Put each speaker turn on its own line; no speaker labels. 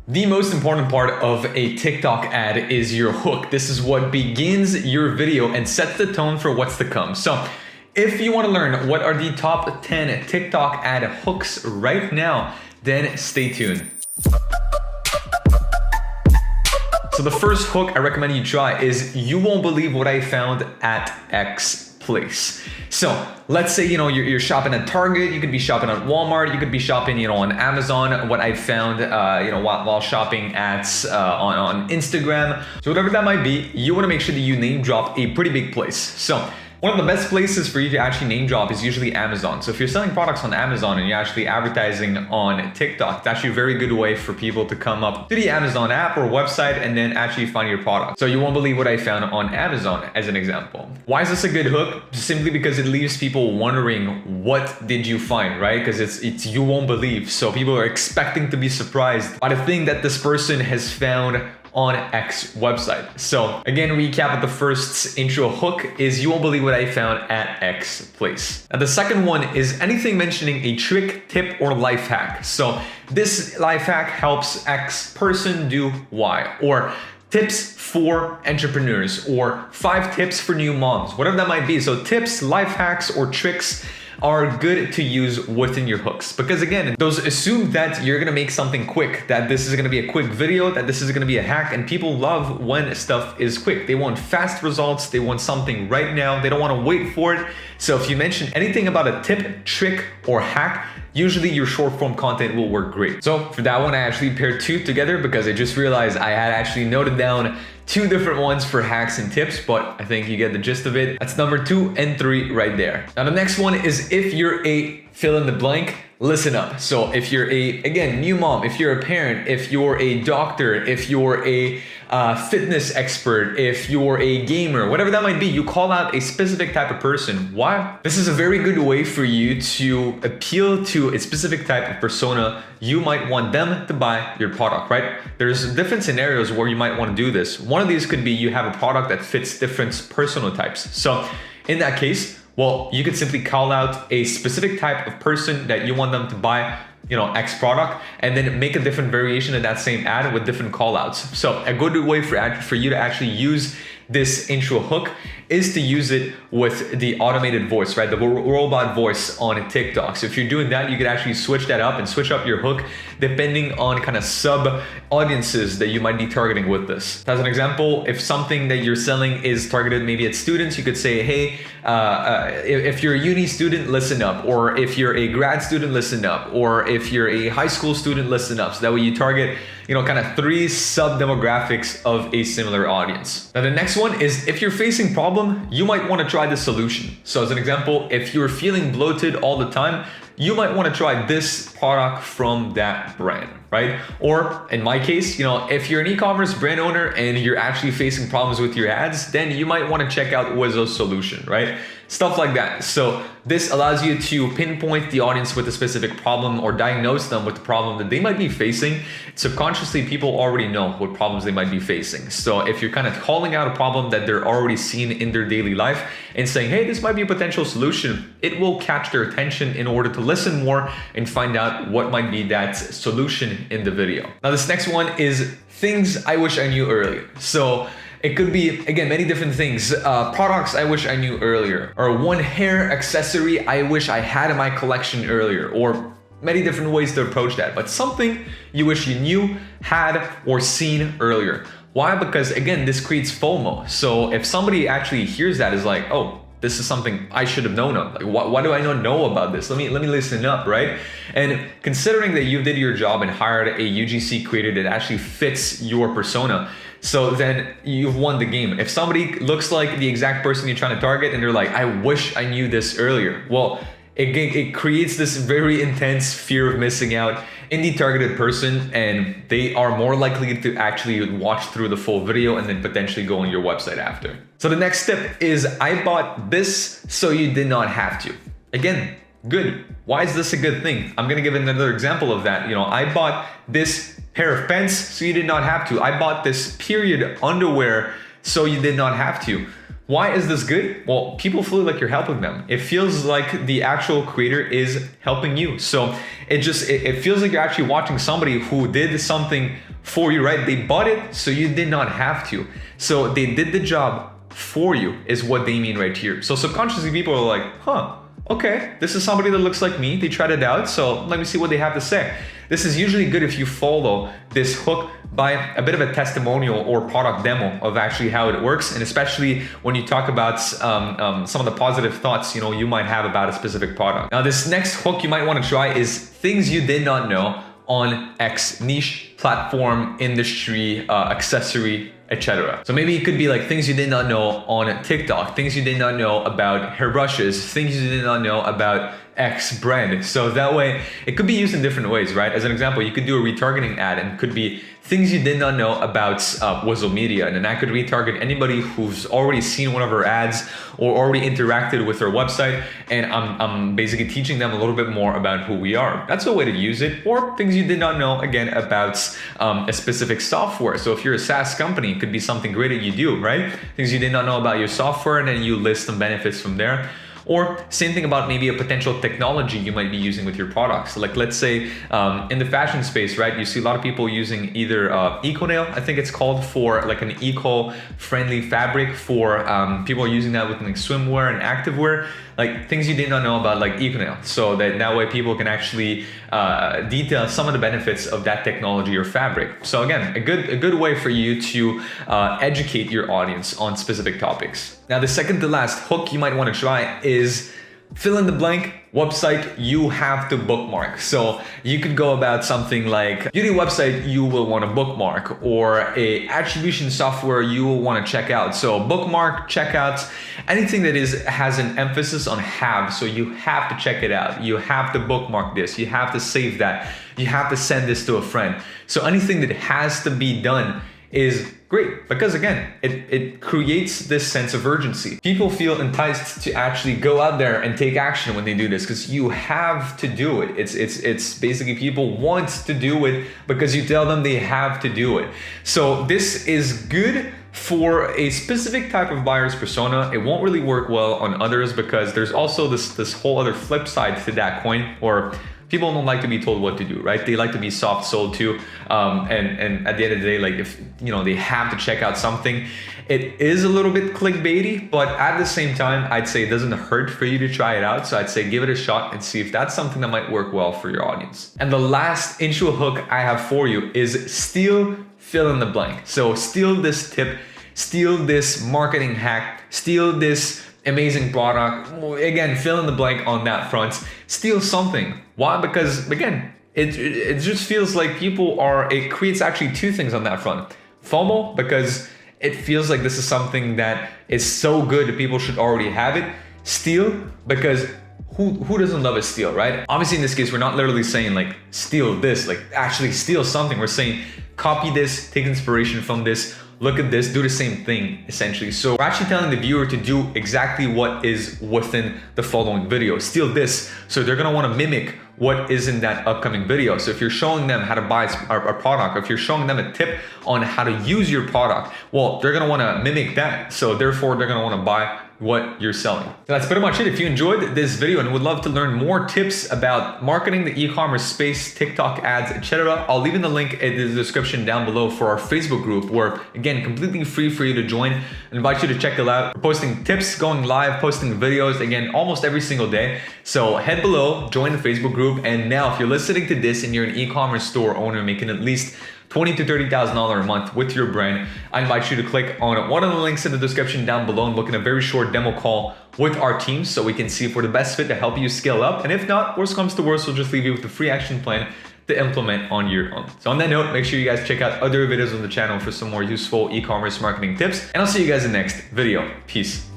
The most important part of a TikTok ad is your hook. This is what begins your video and sets the tone for what's to come. So if you want to learn what are the top 10 TikTok ad hooks right now, then stay tuned. So the first hook I recommend you try is "You won't believe what I found at X place." So let's say, you're shopping at Target, you could be shopping at Walmart, you could be shopping, on Amazon, what I found, while shopping at, on Instagram. So whatever that might be, you want to make sure that you name drop a pretty big place. So one of the best places for you to actually name drop is usually Amazon. So if you're selling products on Amazon and you're actually advertising on TikTok, it's actually a very good way for people to come up to the Amazon app or website and then actually find your product. So you won't believe what I found on Amazon as an example. Why is this a good hook? Simply because it leaves people wondering, what did you find, right? Because it's you won't believe. So people are expecting to be surprised by the thing that this person has found on X website. So again, recap of the first intro hook is "You won't believe what I found at X place." Now the second one is anything mentioning a trick, tip, or life hack. So this life hack helps X person do Y, or tips for entrepreneurs, or 5 tips for new moms, whatever that might be. So tips, life hacks, or tricks are good to use within your hooks, because again, those assume that you're gonna make something quick, that this is gonna be a quick video, that this is gonna be a hack, and people love when stuff is quick. They want fast results, they want something right now, they don't wanna wait for it. So if you mention anything about a tip, trick, or hack, usually your short form content will work great. So for that one, I actually paired 2 together because I just realized I had actually noted down 2 different ones for hacks and tips, but I think you get the gist of it. That's number 2 and 3 right there. Now the next one is if you're a fill in the blank, listen up. So if you're again, new mom, if you're a parent, if you're a doctor, if you're a fitness expert, if you're a gamer, whatever that might be, you call out a specific type of person. Why? This is a very good way for you to appeal to a specific type of persona. You might want them to buy your product, right? There's different scenarios where you might want to do this. One of these could be you have a product that fits different persona types. So in that case, well, you could simply call out a specific type of person that you want them to buy, X product, and then make a different variation of that same ad with different call outs. So a good way for you to actually use this intro hook is to use it with the automated voice, right? The robot voice on TikTok. So if you're doing that, you could actually switch that up and switch up your hook depending on kind of sub audiences that you might be targeting with this. As an example, if something that you're selling is targeted maybe at students, you could say, hey, if you're a uni student, listen up. Or if you're a grad student, listen up. Or if you're a high school student, listen up. So that way you target, kind of 3 sub demographics of a similar audience. Now the next one is if you're facing problem, you might want to try the solution. So as an example, if you're feeling bloated all the time, you might want to try this product from that brand, right? Or in my case, if you're an e-commerce brand owner and you're actually facing problems with your ads, then you might want to check out Wizo's solution, right? Stuff like that. So this allows you to pinpoint the audience with a specific problem or diagnose them with the problem that they might be facing. Subconsciously, people already know what problems they might be facing. So if you're kind of calling out a problem that they're already seeing in their daily life and saying, hey, this might be a potential solution, it will catch their attention in order to listen more and find out what might be that solution in the video. Now, this next one is things I wish I knew earlier. So it could be, again, many different things. Products I wish I knew earlier, or one hair accessory I wish I had in my collection earlier, or many different ways to approach that. But something you wish you knew, had, or seen earlier. Why? Because again, this creates FOMO. So if somebody actually hears that, is like, oh, this is something I should have known of. Like, why do I not know about this? Let me listen up, right? And considering that you did your job and hired a UGC creator that actually fits your persona, so then you've won the game. If somebody looks like the exact person you're trying to target and they're like, I wish I knew this earlier. Well, it creates this very intense fear of missing out in the targeted person, and they are more likely to actually watch through the full video and then potentially go on your website after. So the next step is I bought this so you did not have to. Again, good. Why is this a good thing? I'm gonna give another example of that. I bought this pair of pants so you did not have to. I bought this period underwear so you did not have to. Why is this good? Well, people feel like you're helping them. It feels like the actual creator is helping you. So it feels like you're actually watching somebody who did something for you, right? They bought it, so you did not have to. So they did the job for you is what they mean right here. So subconsciously people are like, huh, okay, this is somebody that looks like me. They tried it out, so let me see what they have to say. This is usually good if you follow this hook by a bit of a testimonial or product demo of actually how it works, and especially when you talk about some of the positive thoughts you might have about a specific product. Now, this next hook you might want to try is things you did not know on X niche, platform, industry, accessory, etc. So maybe it could be like things you did not know on TikTok, things you did not know about hairbrushes, things you did not know about X brand. So that way it could be used in different ways, right? As an example, you could do a retargeting ad and it could be things you did not know about Wizo Media, and then I could retarget anybody who's already seen one of our ads or already interacted with our website, and I'm basically teaching them a little bit more about who we are. That's a way to use it. Or things you did not know, again, about a specific software. So if you're a SaaS company, it could be something great that you do, right? Things you did not know about your software, and then you list some benefits from there. Or same thing about maybe a potential technology you might be using with your products. Like let's say in the fashion space, right? You see a lot of people using either eco-nail, I think it's called, for like an eco-friendly fabric for people are using that with like swimwear and activewear, like things you did not know about like eco-nail. So that way people can actually detail some of the benefits of that technology or fabric. So again, a good way for you to educate your audience on specific topics. Now, the second to last hook you might want to try is fill in the blank website you have to bookmark. So you could go about something like beauty website you will want to bookmark, or a attribution software you will want to check out. So bookmark, checkout, anything that has an emphasis on have. So you have to check it out. You have to bookmark this. You have to save that. You have to send this to a friend. So anything that has to be done is great, because again, it creates this sense of urgency. People feel enticed to actually go out there and take action when they do this, because you have to do it. It's basically people want to do it because you tell them they have to do it. So this is good for a specific type of buyer's persona. It won't really work well on others, because there's also this whole other flip side to that coin, or people don't like to be told what to do, right? They like to be soft sold too. And at the end of the day, like if they have to check out something, it is a little bit clickbaity, but at the same time, I'd say it doesn't hurt for you to try it out. So I'd say give it a shot and see if that's something that might work well for your audience. And the last intro hook I have for you is steal, fill in the blank. So steal this tip, steal this marketing hack, steal this amazing product. Again, fill in the blank on that front. Steal something. Why? Because again, it just feels like it creates actually two things on that front. FOMO, because it feels like this is something that is so good that people should already have it. Steal, because who doesn't love a steal, right? Obviously in this case, we're not literally saying like steal this, like actually steal something. We're saying copy this, take inspiration from this, look at this, do the same thing, essentially. So we're actually telling the viewer to do exactly what is within the following video. Steal this. So they're gonna wanna mimic what is in that upcoming video. So if you're showing them how to buy a product, or if you're showing them a tip on how to use your product, well, they're gonna wanna mimic that. So therefore, they're gonna wanna buy what you're selling. So that's pretty much it. If you enjoyed this video and would love to learn more tips about marketing the e-commerce space, TikTok ads, etc., I'll leave in the link in the description down below for our Facebook group, where again, completely free for you to join. I invite you to check it out. We're posting tips, going live, posting videos, again, almost every single day. So head below, join the Facebook group. And now if you're listening to this and you're an e-commerce store owner making at least $20,000 to $30,000 a month with your brand, I invite you to click on one of the links in the description down below and book in a very short demo call with our team, so we can see if we're the best fit to help you scale up. And if not, worst comes to worst, we'll just leave you with a free action plan to implement on your own. So on that note, make sure you guys check out other videos on the channel for some more useful e-commerce marketing tips, and I'll see you guys in the next video. Peace.